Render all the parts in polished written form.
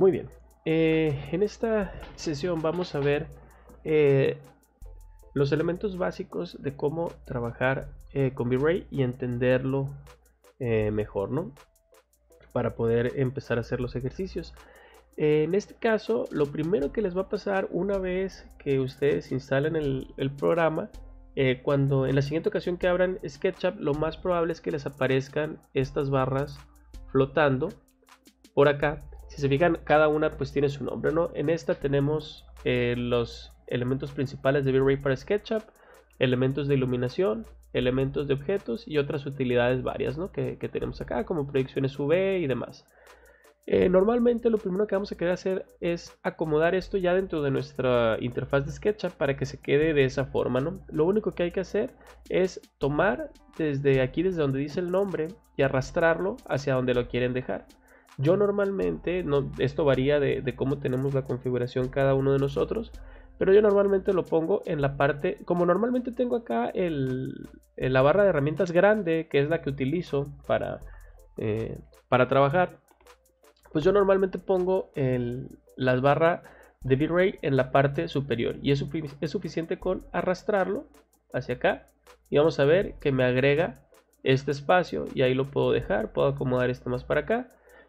Muy bien. En esta sesión vamos a ver eh, los elementos básicos de cómo trabajar con V-Ray y entenderlo mejor, ¿no? Para poder empezar a hacer los ejercicios. En este caso, lo primero que les va a pasar una vez que ustedes instalen el programa, cuando en la siguiente ocasión que abran SketchUp, lo más probable es que les aparezcan estas barras flotando por acá. Si se fijan, cada una pues tiene su nombre, ¿no? En esta tenemos los elementos principales de V-Ray para SketchUp, elementos de iluminación, elementos de objetos y otras utilidades varias, ¿no? que tenemos acá, como proyecciones UV y demás. Normalmente lo primero que vamos a querer hacer es acomodar esto ya dentro de nuestra interfaz de SketchUp para que se quede de esa forma, ¿no? Lo único que hay que hacer es tomar desde aquí, desde donde dice el nombre, y arrastrarlo hacia donde lo quieren dejar. Yo normalmente, esto varía de cómo tenemos la configuración cada uno de nosotros, pero yo normalmente lo pongo en la parte, como normalmente tengo acá la barra de herramientas grande, que es la que utilizo para trabajar, pues yo normalmente pongo las barras de V-Ray en la parte superior, y es suficiente con arrastrarlo hacia acá, y vamos a ver que me agrega este espacio, y ahí lo puedo dejar, puedo acomodar esto más para acá.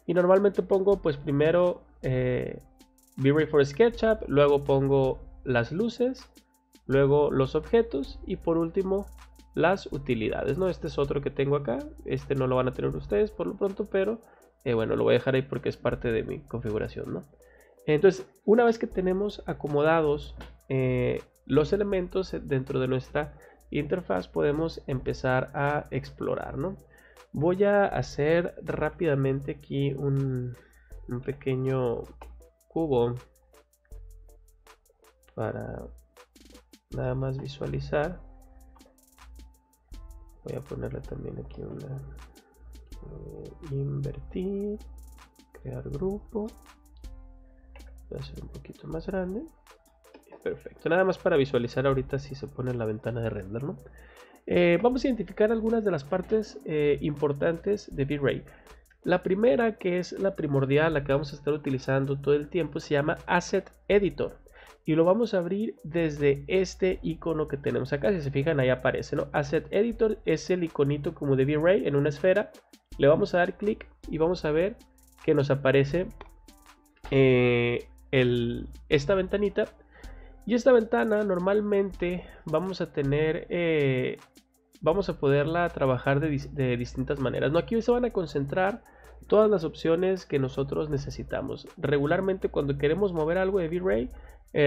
Y normalmente pongo pues primero V-Ray for SketchUp, luego pongo las luces, luego los objetos y por último las utilidades, ¿no? Este es otro que tengo acá, este no lo van a tener ustedes por lo pronto, pero bueno, lo voy a dejar ahí porque es parte de mi configuración, ¿no? Entonces, una vez que tenemos acomodados los elementos dentro de nuestra interfaz, podemos empezar a explorar, ¿no? Voy a hacer rápidamente aquí un pequeño cubo para nada más visualizar. Voy a ponerle también aquí una invertir, crear grupo. Voy a hacer un poquito más grande. Perfecto, nada más para visualizar ahorita si se pone en la ventana de render, ¿no? Vamos a identificar algunas de las partes importantes de V-Ray. La primera, que es la primordial, la que vamos a estar utilizando todo el tiempo, se llama Asset Editor. Y lo vamos a abrir desde este icono que tenemos acá. Si se fijan, ahí aparece, ¿no? Asset Editor es el iconito como de V-Ray en una esfera. Le vamos a dar clic y vamos a ver que nos aparece esta ventanita. Y esta ventana normalmente vamos a tener, vamos a poderla trabajar de distintas maneras, ¿no? Aquí se van a concentrar todas las opciones que nosotros necesitamos. Regularmente cuando queremos mover algo de V-Ray,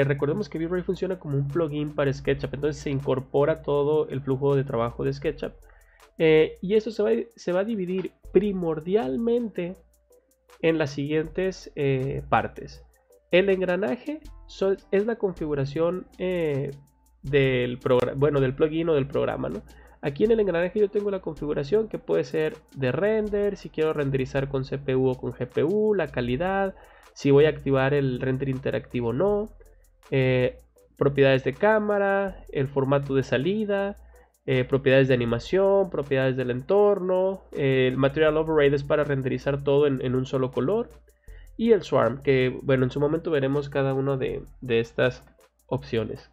recordemos que V-Ray funciona como un plugin para SketchUp, entonces se incorpora todo el flujo de trabajo de SketchUp. Y eso se va a dividir primordialmente en las siguientes partes. El engranaje es la configuración del plugin o del programa, ¿no? Aquí en el engranaje yo tengo la configuración que puede ser de render, si quiero renderizar con CPU o con GPU, la calidad, si voy a activar el render interactivo o no, propiedades de cámara, el formato de salida, propiedades de animación, propiedades del entorno, el Material Override es para renderizar todo en un solo color. Y el Swarm, que bueno, en su momento veremos cada una de estas opciones.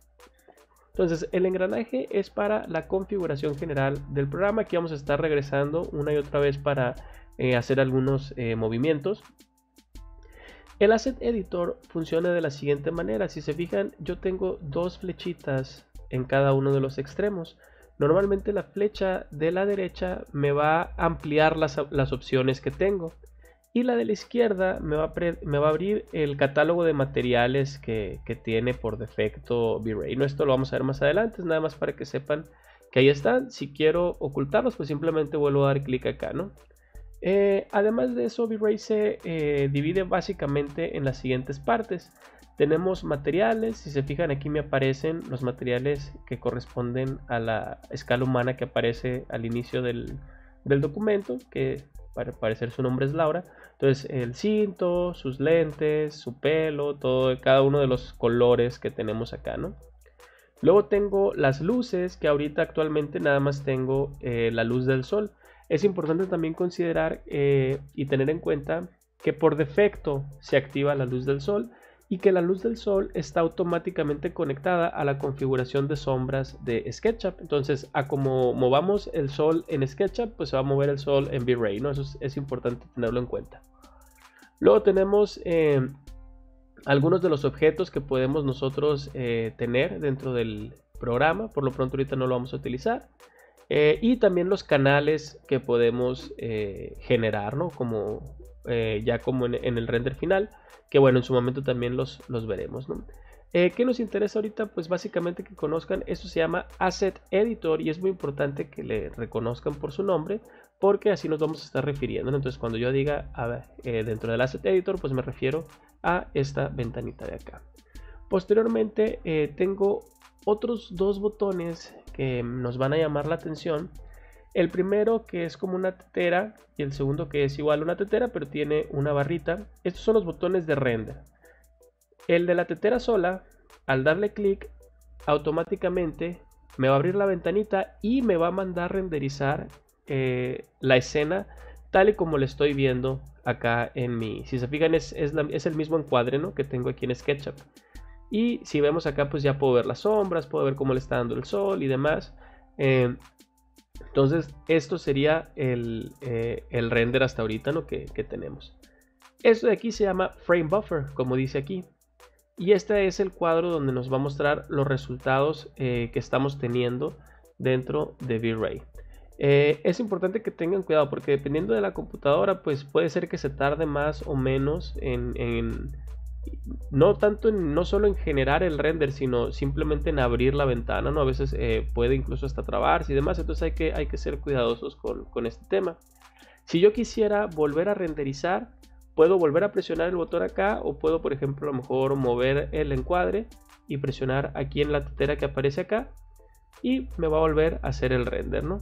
Entonces, el engranaje es para la configuración general del programa. Aquí vamos a estar regresando una y otra vez para hacer algunos movimientos. El Asset Editor funciona de la siguiente manera. Si se fijan, yo tengo dos flechitas en cada uno de los extremos. Normalmente la flecha de la derecha me va a ampliar las opciones que tengo. Y la de la izquierda me va a abrir el catálogo de materiales que tiene por defecto V-Ray. No, esto lo vamos a ver más adelante, es nada más para que sepan que ahí están. Si quiero ocultarlos, pues simplemente vuelvo a dar clic acá, ¿no? Además de eso, V-Ray se divide básicamente en las siguientes partes. Tenemos materiales, si se fijan aquí me aparecen los materiales que corresponden a la escala humana que aparece al inicio del documento, que para parecer su nombre es Laura. Entonces el cinto, sus lentes, su pelo, todo, cada uno de los colores que tenemos acá, ¿no? Luego tengo las luces, que ahorita actualmente nada más tengo la luz del sol. Es importante también considerar y tener en cuenta que por defecto se activa la luz del sol y que la luz del sol está automáticamente conectada a la configuración de sombras de SketchUp. Entonces, a como movamos el sol en SketchUp, pues se va a mover el sol en V-Ray, ¿no? Eso es importante tenerlo en cuenta. Luego tenemos algunos de los objetos que podemos nosotros tener dentro del programa. Por lo pronto ahorita no lo vamos a utilizar. Y también los canales que podemos generar, ¿no? Como ya como en el render final, que bueno, en su momento también los veremos, ¿no? ¿Qué nos interesa ahorita? Pues básicamente que conozcan, eso se llama Asset Editor y es muy importante que le reconozcan por su nombre, porque así nos vamos a estar refiriendo, ¿no? Entonces cuando yo diga dentro del Asset Editor, pues me refiero a esta ventanita de acá. Posteriormente tengo otros dos botones que nos van a llamar la atención. El primero que es como una tetera y el segundo que es igual a una tetera pero tiene una barrita. Estos son los botones de render. El de la tetera sola, al darle clic, automáticamente me va a abrir la ventanita y me va a mandar renderizar la escena tal y como la estoy viendo acá en mi... Si se fijan es el mismo encuadre, ¿no?, que tengo aquí en SketchUp. Y si vemos acá pues ya puedo ver las sombras, puedo ver cómo le está dando el sol y demás. Entonces esto sería el render hasta ahorita, ¿no?, que tenemos. Esto de aquí se llama Frame Buffer, como dice aquí. Y este es el cuadro donde nos va a mostrar los resultados que estamos teniendo dentro de V-Ray. Es importante que tengan cuidado porque dependiendo de la computadora pues puede ser que se tarde más o menos no solo en generar el render, sino simplemente en abrir la ventana, ¿no? A veces puede incluso hasta trabarse y demás, entonces hay que ser cuidadosos con este tema. Si yo quisiera volver a renderizar, puedo volver a presionar el botón acá o puedo, por ejemplo, a lo mejor mover el encuadre y presionar aquí en la tetera que aparece acá y me va a volver a hacer el render, ¿no?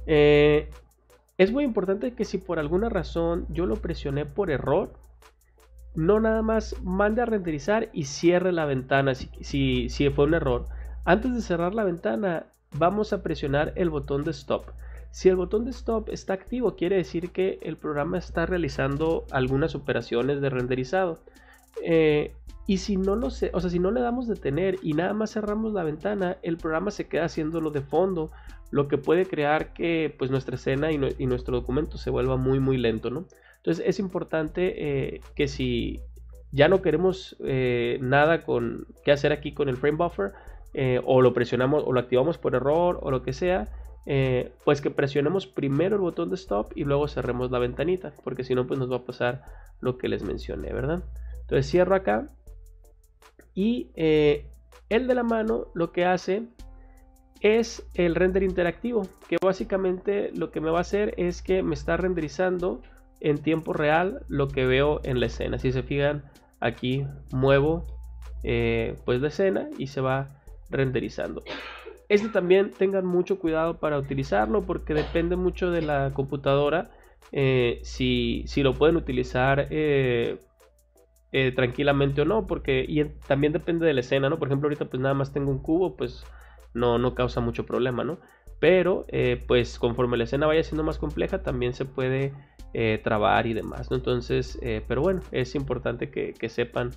Es muy importante que si por alguna razón yo lo presioné por error, no nada más mande a renderizar y cierre la ventana si fue un error. Antes de cerrar la ventana vamos a presionar el botón de stop. Si el botón de stop está activo, quiere decir que el programa está realizando algunas operaciones de renderizado. Y si no lo sé, o sea, si no le damos detener y nada más cerramos la ventana, el programa se queda haciéndolo de fondo, lo que puede crear que pues nuestra escena y nuestro documento se vuelva muy lento, ¿no? Entonces es importante que si ya no queremos nada que hacer aquí con el frame buffer, o lo presionamos o lo activamos por error o lo que sea, pues que presionemos primero el botón de stop y luego cerremos la ventanita, porque si no pues nos va a pasar lo que les mencioné, ¿verdad? Entonces cierro acá y el de la mano lo que hace es el render interactivo, que básicamente lo que me va a hacer es que me está renderizando en tiempo real lo que veo en la escena. Si se fijan, aquí muevo pues la escena y se va renderizando. Este también tengan mucho cuidado para utilizarlo porque depende mucho de la computadora, si lo pueden utilizar tranquilamente o no, porque también depende de la escena, ¿no? Por ejemplo, ahorita pues nada más tengo un cubo, pues no causa mucho problema, ¿no? Pero pues conforme la escena vaya siendo más compleja también se puede trabar y demás, ¿no? Entonces, pero bueno, es importante que sepan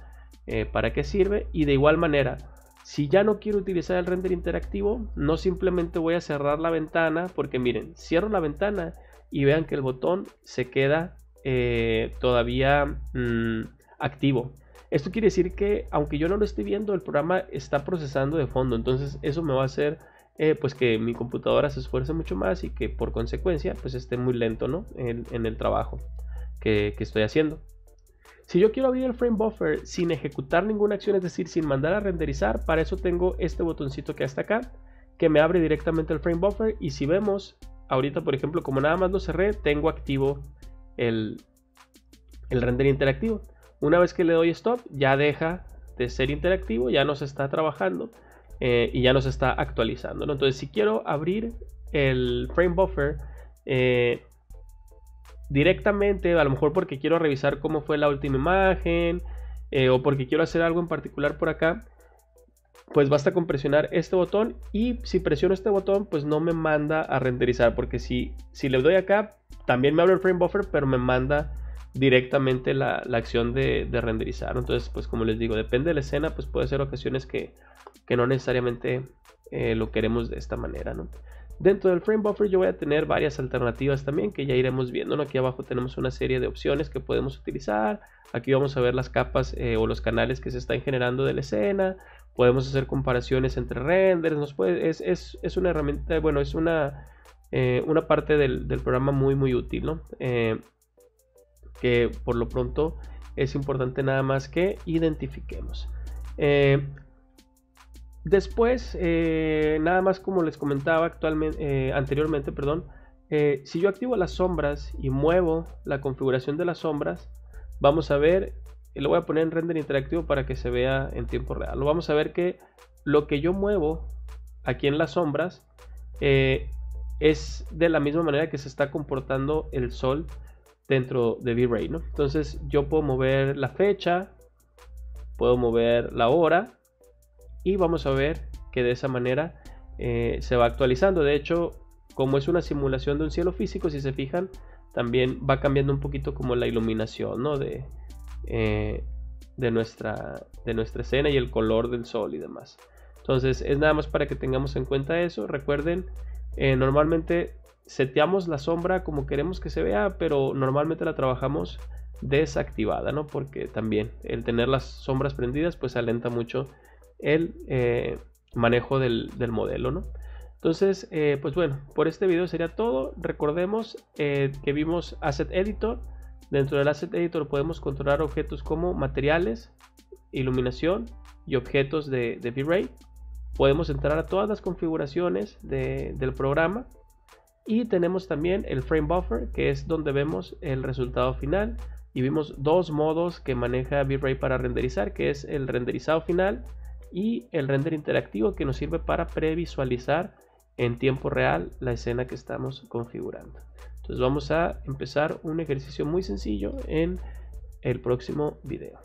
para qué sirve. Y de igual manera, si ya no quiero utilizar el render interactivo, no simplemente voy a cerrar la ventana, porque miren, cierro la ventana y vean que el botón se queda todavía activo. Esto quiere decir que aunque yo no lo esté viendo, el programa está procesando de fondo. Entonces eso me va a hacer pues que mi computadora se esfuerce mucho más y que por consecuencia pues esté muy lento, ¿no?, en el trabajo que estoy haciendo. Si yo quiero abrir el frame buffer sin ejecutar ninguna acción, es decir, sin mandar a renderizar, para eso tengo este botoncito que está acá, que me abre directamente el frame buffer. Y si vemos, ahorita por ejemplo, como nada más lo cerré, tengo activo el render interactivo. Una vez que le doy stop, ya deja de ser interactivo, ya no se está trabajando y ya no se está actualizando, ¿no? Entonces si quiero abrir el frame buffer directamente, a lo mejor porque quiero revisar cómo fue la última imagen o porque quiero hacer algo en particular por acá, pues basta con presionar este botón. Y si presiono este botón pues no me manda a renderizar, porque si le doy acá también me abre el frame buffer, pero me manda directamente la acción de renderizar. Entonces, pues como les digo, depende de la escena, pues puede ser ocasiones que no necesariamente lo queremos de esta manera, ¿no? Dentro del frame buffer yo voy a tener varias alternativas también que ya iremos viendo, ¿no? Aquí abajo tenemos una serie de opciones que podemos utilizar. Aquí vamos a ver las capas o los canales que se están generando de la escena. Podemos hacer comparaciones entre renders. Es una herramienta, bueno, es una parte del programa muy útil, ¿no? Que por lo pronto es importante nada más que identifiquemos. Después, nada más como les comentaba anteriormente, si yo activo las sombras y muevo la configuración de las sombras, vamos a ver, lo voy a poner en render interactivo para que se vea en tiempo real. Lo vamos a ver que lo que yo muevo aquí en las sombras es de la misma manera que se está comportando el sol dentro de V-Ray, ¿no? Entonces yo puedo mover la fecha, puedo mover la hora, y vamos a ver que de esa manera se va actualizando. De hecho, como es una simulación de un cielo físico, si se fijan, también va cambiando un poquito como la iluminación, ¿no? de nuestra escena y el color del sol y demás. Entonces es nada más para que tengamos en cuenta eso. Recuerden, normalmente seteamos la sombra como queremos que se vea, pero normalmente la trabajamos desactivada, ¿no? Porque también el tener las sombras prendidas pues alenta mucho el manejo del modelo, ¿no? Entonces, pues bueno, por este video sería todo. Recordemos que vimos Asset Editor. Dentro del Asset Editor podemos controlar objetos como materiales, iluminación y objetos de V-Ray. Podemos entrar a todas las configuraciones del programa. Y tenemos también el Frame Buffer, que es donde vemos el resultado final. Y vimos dos modos que maneja V-Ray para renderizar, que es el renderizado final y el render interactivo, que nos sirve para previsualizar en tiempo real la escena que estamos configurando. Entonces vamos a empezar un ejercicio muy sencillo en el próximo video.